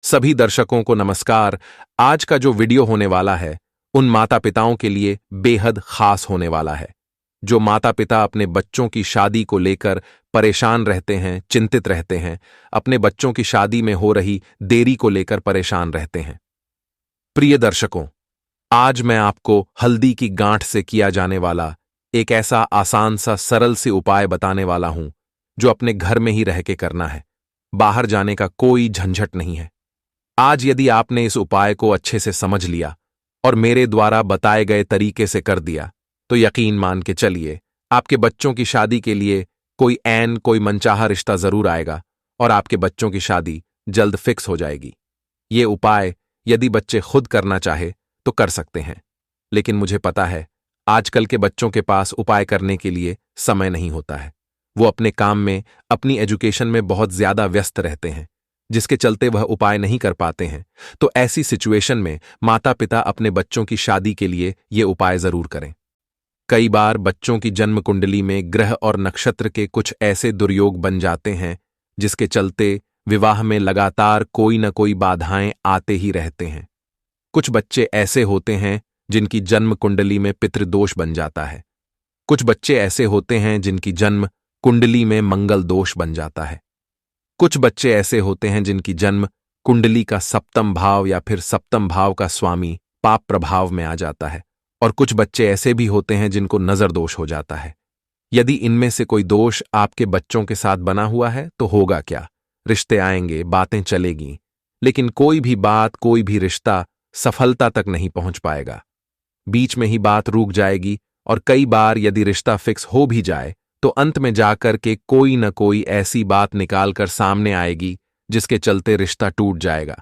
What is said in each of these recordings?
सभी दर्शकों को नमस्कार। आज का जो वीडियो होने वाला है उन माता पिताओं के लिए बेहद खास होने वाला है। जो माता पिता अपने बच्चों की शादी को लेकर परेशान रहते हैं, चिंतित रहते हैं, अपने बच्चों की शादी में हो रही देरी को लेकर परेशान रहते हैं। प्रिय दर्शकों, आज मैं आपको हल्दी की गांठ से किया जाने वाला एक ऐसा आसान सा सरल से उपाय बताने वाला हूं जो अपने घर में ही रह के करना है। बाहर जाने का कोई झंझट नहीं है। आज यदि आपने इस उपाय को अच्छे से समझ लिया और मेरे द्वारा बताए गए तरीके से कर दिया तो यकीन मान के चलिए आपके बच्चों की शादी के लिए कोई मनचाहा रिश्ता जरूर आएगा और आपके बच्चों की शादी जल्द फिक्स हो जाएगी। ये उपाय यदि बच्चे खुद करना चाहे तो कर सकते हैं, लेकिन मुझे पता है आजकल के बच्चों के पास उपाय करने के लिए समय नहीं होता है। वो अपने काम में, अपनी एजुकेशन में बहुत ज्यादा व्यस्त रहते हैं, जिसके चलते वह उपाय नहीं कर पाते हैं। तो ऐसी सिचुएशन में माता पिता अपने बच्चों की शादी के लिए ये उपाय जरूर करें। कई बार बच्चों की जन्म कुंडली में ग्रह और नक्षत्र के कुछ ऐसे दुर्योग बन जाते हैं जिसके चलते विवाह में लगातार कोई न कोई बाधाएं आते ही रहते हैं। कुछ बच्चे ऐसे होते हैं जिनकी जन्म कुंडली में पितृदोष बन जाता है। कुछ बच्चे ऐसे होते हैं जिनकी जन्म कुंडली में मंगल दोष बन जाता है। कुछ बच्चे ऐसे होते हैं जिनकी जन्म कुंडली का सप्तम भाव या फिर सप्तम भाव का स्वामी पाप प्रभाव में आ जाता है। और कुछ बच्चे ऐसे भी होते हैं जिनको नजर दोष हो जाता है। यदि इनमें से कोई दोष आपके बच्चों के साथ बना हुआ है तो होगा क्या? रिश्ते आएंगे, बातें चलेगी, लेकिन कोई भी बात, कोई भी रिश्ता सफलता तक नहीं पहुंच पाएगा। बीच में ही बात रुक जाएगी और कई बार यदि रिश्ता फिक्स हो भी जाए तो अंत में जाकर के कोई न कोई ऐसी बात निकाल कर सामने आएगी जिसके चलते रिश्ता टूट जाएगा।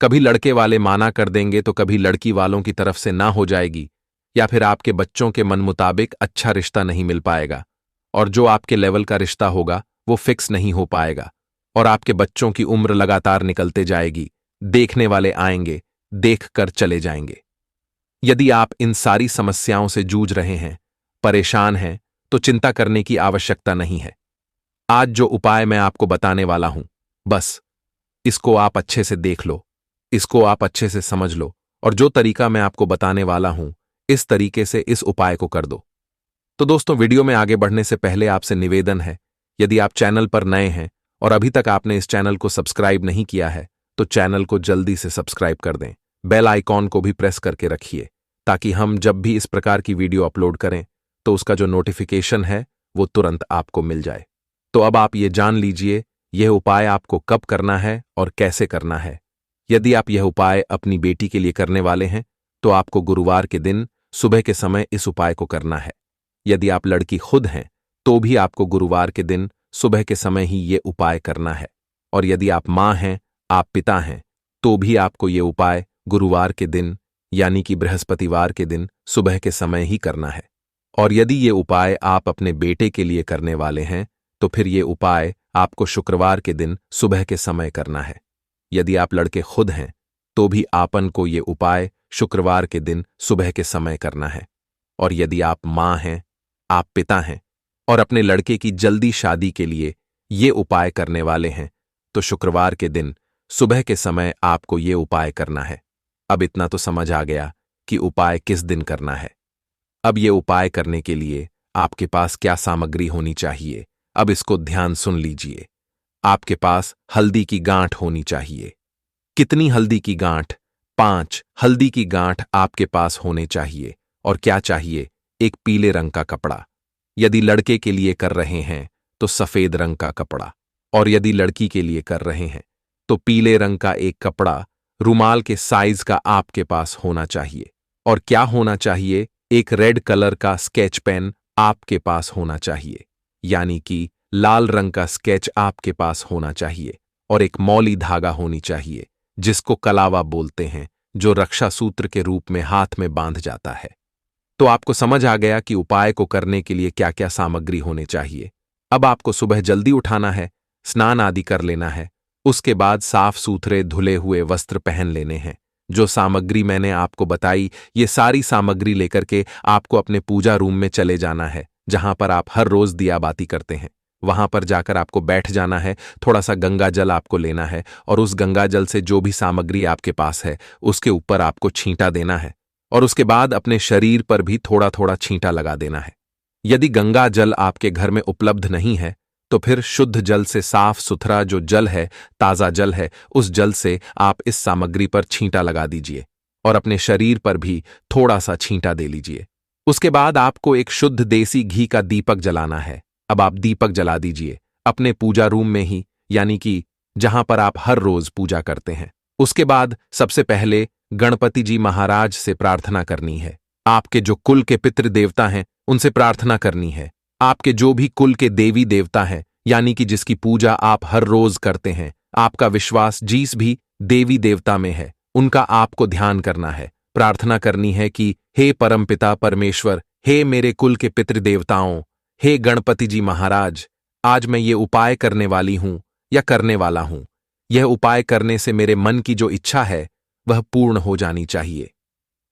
कभी लड़के वाले माना कर देंगे तो कभी लड़की वालों की तरफ से ना हो जाएगी, या फिर आपके बच्चों के मन मुताबिक अच्छा रिश्ता नहीं मिल पाएगा और जो आपके लेवल का रिश्ता होगा वो फिक्स नहीं हो पाएगा और आपके बच्चों की उम्र लगातार निकलते जाएगी। देखने वाले आएंगे, देख कर चले जाएंगे। यदि आप इन सारी समस्याओं से जूझ रहे हैं, परेशान हैं, तो चिंता करने की आवश्यकता नहीं है। आज जो उपाय मैं आपको बताने वाला हूं, बस इसको आप अच्छे से देख लो, इसको आप अच्छे से समझ लो और जो तरीका मैं आपको बताने वाला हूं इस तरीके से इस उपाय को कर दो। तो दोस्तों, वीडियो में आगे बढ़ने से पहले आपसे निवेदन है, यदि आप चैनल पर नए हैं और अभी तक आपने इस चैनल को सब्सक्राइब नहीं किया है तो चैनल को जल्दी से सब्सक्राइब कर दें। बेल आइकॉन को भी प्रेस करके रखिए ताकि हम जब भी इस प्रकार की वीडियो अपलोड करें तो उसका जो नोटिफिकेशन है वो तुरंत आपको मिल जाए। तो अब आप ये जान लीजिए यह उपाय आपको कब करना है और कैसे करना है। यदि आप यह उपाय अपनी बेटी के लिए करने वाले हैं तो आपको गुरुवार के दिन सुबह के समय इस उपाय को करना है। यदि आप लड़की खुद हैं तो भी आपको गुरुवार के दिन सुबह के समय ही ये उपाय करना है। और यदि आप माँ हैं, आप पिता हैं, तो भी आपको ये उपाय गुरुवार के दिन यानी कि बृहस्पतिवार के दिन सुबह के समय ही करना है। और यदि ये उपाय आप अपने बेटे के लिए करने वाले हैं तो फिर ये उपाय आपको शुक्रवार के दिन सुबह के समय करना है। यदि आप लड़के खुद हैं तो भी आपन को ये उपाय शुक्रवार के दिन सुबह के समय करना है। और यदि आप माँ हैं, आप पिता हैं और अपने लड़के की जल्दी शादी के लिए ये उपाय करने वाले हैं तो शुक्रवार के दिन सुबह के समय आपको ये उपाय करना है। अब इतना तो समझ आ गया कि उपाय किस दिन करना है। अब ये उपाय करने के लिए आपके पास क्या सामग्री होनी चाहिए, अब इसको ध्यान सुन लीजिए। आपके पास हल्दी की गांठ होनी चाहिए। कितनी हल्दी की गांठ? 5 हल्दी की गांठ आपके पास होने चाहिए। और क्या चाहिए? एक पीले रंग का कपड़ा। यदि लड़के के लिए कर रहे हैं तो सफेद रंग का कपड़ा, और यदि लड़की के लिए कर रहे हैं तो पीले रंग का एक कपड़ा रुमाल के साइज का आपके पास होना चाहिए। और क्या होना चाहिए? एक रेड कलर का स्केच पेन आपके पास होना चाहिए, यानी कि लाल रंग का स्केच आपके पास होना चाहिए। और एक मौली धागा होनी चाहिए जिसको कलावा बोलते हैं, जो रक्षा सूत्र के रूप में हाथ में बांध जाता है। तो आपको समझ आ गया कि उपाय को करने के लिए क्या क्या सामग्री होने चाहिए। अब आपको सुबह जल्दी उठाना है, स्नान आदि कर लेना है, उसके बाद साफ सुथरे धुले हुए वस्त्र पहन लेने हैं। जो सामग्री मैंने आपको बताई ये सारी सामग्री लेकर के आपको अपने पूजा रूम में चले जाना है, जहां पर आप हर रोज दिया बाती करते हैं। वहां पर जाकर आपको बैठ जाना है, थोड़ा सा गंगा जल आपको लेना है और उस गंगा जल से जो भी सामग्री आपके पास है उसके ऊपर आपको छींटा देना है और उसके बाद अपने शरीर पर भी थोड़ा थोड़ा छींटा लगा देना है। यदि गंगा जल आपके घर में उपलब्ध नहीं है तो फिर शुद्ध जल से साफ सुथरा जो जल है, ताजा जल है, उस जल से आप इस सामग्री पर छींटा लगा दीजिए और अपने शरीर पर भी थोड़ा सा छींटा दे लीजिए। उसके बाद आपको एक शुद्ध देसी घी का दीपक जलाना है। अब आप दीपक जला दीजिए अपने पूजा रूम में ही, यानी कि जहां पर आप हर रोज पूजा करते हैं। उसके बाद सबसे पहले गणपति जी महाराज से प्रार्थना करनी है। आपके जो कुल के पितृ देवता हैं उनसे प्रार्थना करनी है। आपके जो भी कुल के देवी देवता हैं, यानी कि जिसकी पूजा आप हर रोज करते हैं, आपका विश्वास जिस भी देवी देवता में है, उनका आपको ध्यान करना है। प्रार्थना करनी है कि हे परमपिता परमेश्वर, हे मेरे कुल के पितृ देवताओं, हे गणपति जी महाराज, आज मैं ये उपाय करने वाली हूं या करने वाला हूं। यह उपाय करने से मेरे मन की जो इच्छा है वह पूर्ण हो जानी चाहिए।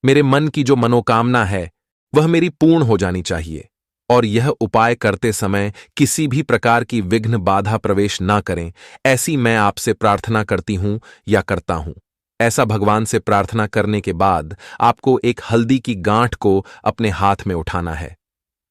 मेरे मन की जो मनोकामना है वह मेरी पूर्ण हो जानी चाहिए और यह उपाय करते समय किसी भी प्रकार की विघ्न बाधा प्रवेश ना करें, ऐसी मैं आपसे प्रार्थना करती हूं या करता हूं। ऐसा भगवान से प्रार्थना करने के बाद आपको एक हल्दी की गांठ को अपने हाथ में उठाना है।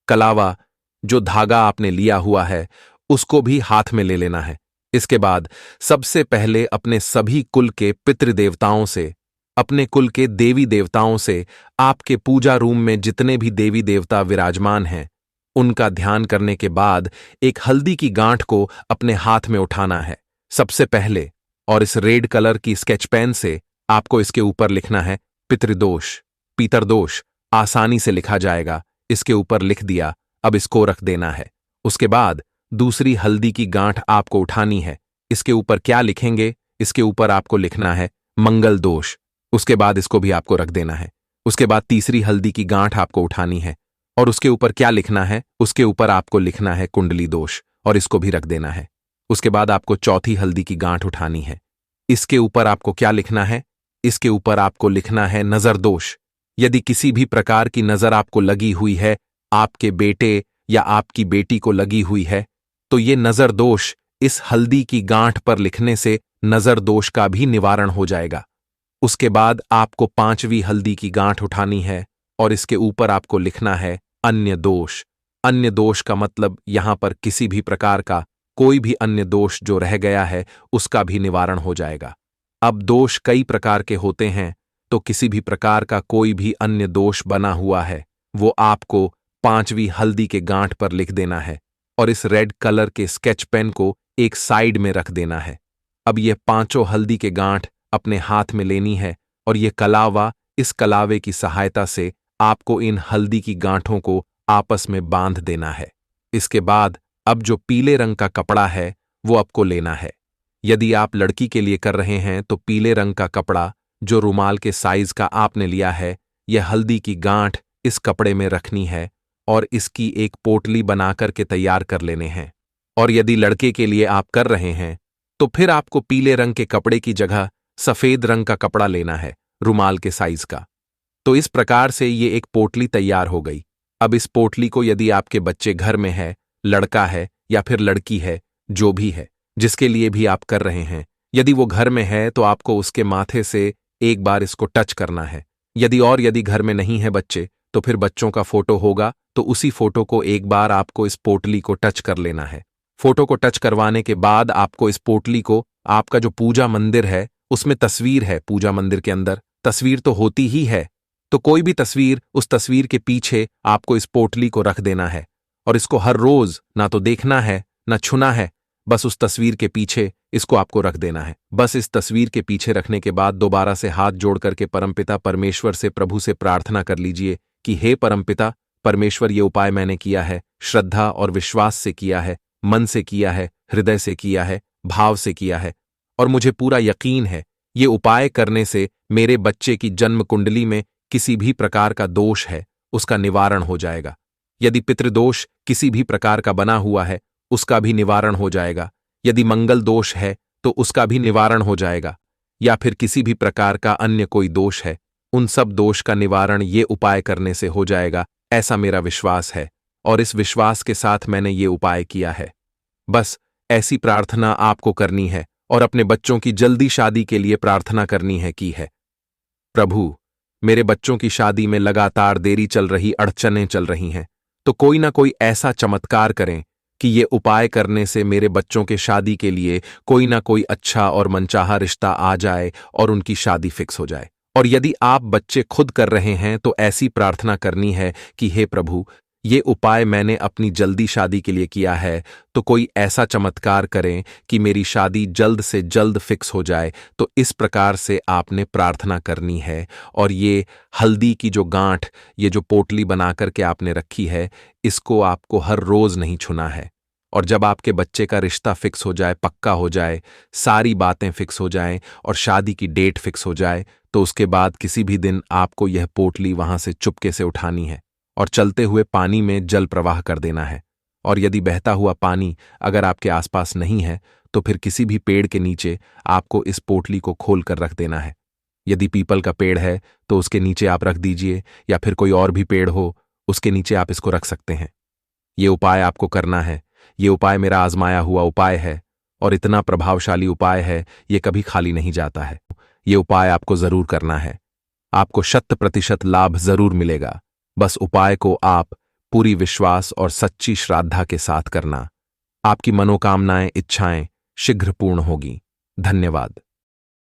कलावा, जो धागा आपने लिया हुआ है, उसको भी हाथ में ले लेना है। इसके बाद सबसे पहले अपने सभी कुल के पितृदेवताओं से, अपने कुल के देवी देवताओं से, आपके पूजा रूम में जितने भी देवी देवता विराजमान हैं, उनका ध्यान करने के बाद एक हल्दी की गांठ को अपने हाथ में उठाना है सबसे पहले, और इस रेड कलर की स्केच पेन से आपको इसके ऊपर लिखना है पितृदोष, पितरदोष। आसानी से लिखा जाएगा, इसके ऊपर लिख दिया। अब इसको रख देना है। उसके बाद दूसरी हल्दी की गांठ आपको उठानी है। इसके ऊपर क्या लिखेंगे? इसके ऊपर आपको लिखना है मंगल दोष। उसके बाद इसको भी आपको रख देना है। उसके बाद तीसरी हल्दी की गांठ आपको उठानी है और उसके ऊपर क्या लिखना है? उसके ऊपर आपको लिखना है कुंडली दोष और इसको भी रख देना है। उसके बाद आपको चौथी हल्दी की गांठ उठानी है। इसके ऊपर आपको क्या लिखना है? इसके ऊपर आपको लिखना है नजर दोष। यदि किसी भी प्रकार की नजर आपको लगी हुई है, आपके बेटे या आपकी बेटी को लगी हुई है, तो ये नजर दोष इस हल्दी की गांठ पर लिखने से नजर दोष का भी निवारण हो जाएगा। उसके बाद आपको पांचवी हल्दी की गांठ उठानी है और इसके ऊपर आपको लिखना है अन्य दोष। अन्य दोष का मतलब यहां पर किसी भी प्रकार का कोई भी अन्य दोष जो रह गया है उसका भी निवारण हो जाएगा। अब दोष कई प्रकार के होते हैं, तो किसी भी प्रकार का कोई भी अन्य दोष बना हुआ है वो आपको पांचवी हल्दी के गांठ पर लिख देना है और इस रेड कलर के स्केच पेन को एक साइड में रख देना है। अब ये पांचों हल्दी के गांठ अपने हाथ में लेनी है और ये कलावा, इस कलावे की सहायता से आपको इन हल्दी की गांठों को आपस में बांध देना है। इसके बाद अब जो पीले रंग का कपड़ा है वो आपको लेना है। यदि आप लड़की के लिए कर रहे हैं तो पीले रंग का कपड़ा जो रुमाल के साइज का आपने लिया है, यह हल्दी की गांठ इस कपड़े में रखनी है और इसकी एक पोटली बनाकर के तैयार कर लेने हैं। और यदि लड़के के लिए आप कर रहे हैं तो फिर आपको पीले रंग के कपड़े की जगह सफेद रंग का कपड़ा लेना है, रुमाल के साइज का। तो इस प्रकार से ये एक पोटली तैयार हो गई। अब इस पोटली को यदि आपके बच्चे घर में है, लड़का है या फिर लड़की है, जो भी है, जिसके लिए भी आप कर रहे हैं, यदि वो घर में है तो आपको उसके माथे से एक बार इसको टच करना है। यदि घर में नहीं है बच्चे, तो फिर बच्चों का फोटो होगा तो उसी फोटो को एक बार आपको इस पोटली को टच कर लेना है। फोटो को टच करवाने के बाद आपको इस पोटली को, आपका जो पूजा मंदिर है उसमें तस्वीर है, पूजा मंदिर के अंदर तस्वीर तो होती ही है, तो कोई भी तस्वीर, उस तस्वीर के पीछे आपको इस पोटली को रख देना है और इसको हर रोज ना तो देखना है ना छूना है, बस उस तस्वीर के पीछे इसको आपको रख देना है। बस इस तस्वीर के पीछे रखने के बाद दोबारा से हाथ जोड़ करके परमपिता परमेश्वर से, प्रभु से प्रार्थना कर लीजिए कि हे परमपिता परमेश्वर, ये उपाय मैंने किया है, श्रद्धा और विश्वास से किया है, मन से किया है, हृदय से किया है, भाव से किया है और मुझे पूरा यकीन है ये उपाय करने से मेरे बच्चे की जन्म कुंडली में किसी भी प्रकार का दोष है उसका निवारण हो जाएगा। यदि पितृदोष किसी भी प्रकार का बना हुआ है उसका भी निवारण हो जाएगा। यदि मंगल दोष है तो उसका भी निवारण हो जाएगा, या फिर किसी भी प्रकार का अन्य कोई दोष है, उन सब दोष का निवारण ये उपाय करने से हो जाएगा, ऐसा मेरा विश्वास है और इस विश्वास के साथ मैंने ये उपाय किया है। बस ऐसी प्रार्थना आपको करनी है और अपने बच्चों की जल्दी शादी के लिए प्रार्थना करनी है की है। प्रभु, मेरे बच्चों की शादी में लगातार देरी चल रही, अड़चनें चल रही हैं, तो कोई ना कोई ऐसा चमत्कार करें कि ये उपाय करने से मेरे बच्चों के शादी के लिए कोई ना कोई अच्छा और मनचाहा रिश्ता आ जाए और उनकी शादी फिक्स हो जाए। और यदि आप बच्चे खुद कर रहे हैं तो ऐसी प्रार्थना करनी है कि हे प्रभु, ये उपाय मैंने अपनी जल्दी शादी के लिए किया है, तो कोई ऐसा चमत्कार करें कि मेरी शादी जल्द से जल्द फिक्स हो जाए। तो इस प्रकार से आपने प्रार्थना करनी है। और ये हल्दी की जो गांठ, ये जो पोटली बना करके आपने रखी है, इसको आपको हर रोज नहीं छूना है। और जब आपके बच्चे का रिश्ता फिक्स हो जाए, पक्का हो जाए, सारी बातें फिक्स हो जाएं और शादी की डेट फिक्स हो जाए, तो उसके बाद किसी भी दिन आपको यह पोटली वहां से चुपके से उठानी है और चलते हुए पानी में जल प्रवाह कर देना है। और यदि बहता हुआ पानी अगर आपके आसपास नहीं है, तो फिर किसी भी पेड़ के नीचे आपको इस पोटली को खोल कर रख देना है। यदि पीपल का पेड़ है तो उसके नीचे आप रख दीजिए, या फिर कोई और भी पेड़ हो उसके नीचे आप इसको रख सकते हैं। ये उपाय आपको करना है। ये उपाय मेरा आजमाया हुआ उपाय है और इतना प्रभावशाली उपाय है, ये कभी खाली नहीं जाता है। ये उपाय आपको जरूर करना है, आपको 100% लाभ जरूर मिलेगा। बस उपाय को आप पूरी विश्वास और सच्ची श्रद्धा के साथ करना। आपकी मनोकामनाएं, इच्छाएं शीघ्र पूर्ण होगी। धन्यवाद।